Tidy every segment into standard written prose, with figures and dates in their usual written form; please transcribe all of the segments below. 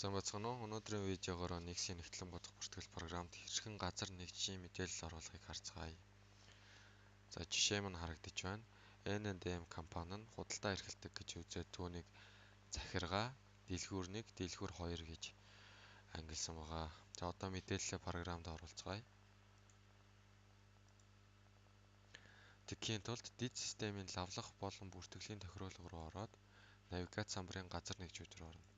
Сайн бацхан уу. Өнөөдрийн видеогоор нэгсийн нэгтлэн бодох бүртгэл програмд хэрхэн газар нэгжийн мэдээлэл оруулахыг харцгаая. За жишээ маань харагдаж байна. N&M компани нь худалдаа эрхэлдэг гэж үзээд түүнийг захиргаа, дэлгүүр 1, дэлгүүр 2 гэж ангилсан байгаа. За одоо мэдээлэлээ програмд оруулцгаая. Тэгэхийн тулд дид системийн лавлах болон бүртгэлийн тохируулга руу ороод навигац самбарын газар нэгжүүд рүү орно.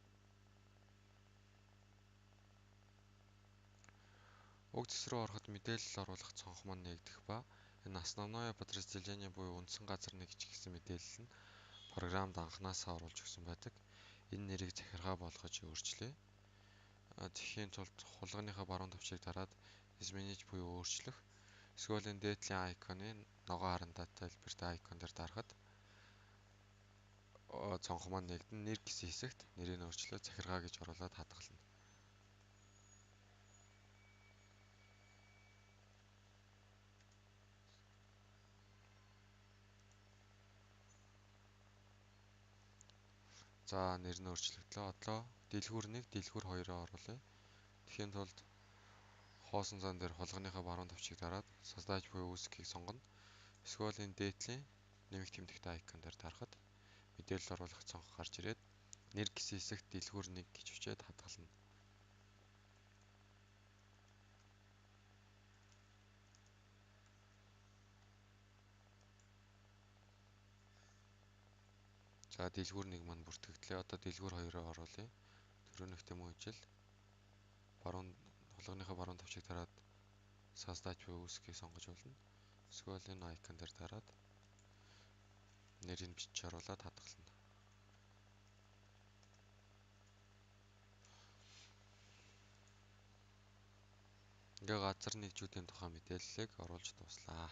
Уг зэс рүү ороход мэдээлэл оруулах цонх маань нэгдэх ба энэ основное подразделение буюу үндсэн газар нэгж гэсэн мэдээлэл нь програмд анханасаа оруулж өгсөн байдаг. Энэ нэрийг захиргаа болгож өөрчлөе. Тэгэхийн тулд хулгайныхаа баруун тавчийг дараад изменить буюу өөрчлөх. Эсвэл энэ дээдлийн айконы ногоон харандаатай хэлбэртэй айкон дээр дарахад цонх маань нэгдэн нэр гэсэн хэсэгт нэрийг өөрчлөө захиргаа гэж оруулаад хадгална. За нэр нь өөрчлөгдлөө. Одоо дэлгүүр 1, дэлгүүр 2-оо оруулъя. Тэгэхийн тулд хоосон зан дээр хулгайныхаа баруун тавчийг дараад создаж буй үүсгэхийг сонгоно. Эсвэл энэ дээдлийн нэмэх тэмдэгтэй айкон дээр дарахад мэдээлэл оруулах цонх гарч ирээд нэр гэсэн хэсэгт дэлгүүр 1 гэж бичээд хадгална. За дэлгүүр 1 маань бүртгэгдлээ. Одоо дэлгүүр 2-оо оруулъя. Төрөөнийхтэй мөн ижил хулгайныхаа баруун тавчийг дараад создаж буй үүсгэхийг сонгож болно. Эсвэл энэ айкон дээр дараад нэрийг бичиж оруулаад хадгална. Ингээ газар нэгжүүдийн тухай мэдээллийг оруулж дуслаа.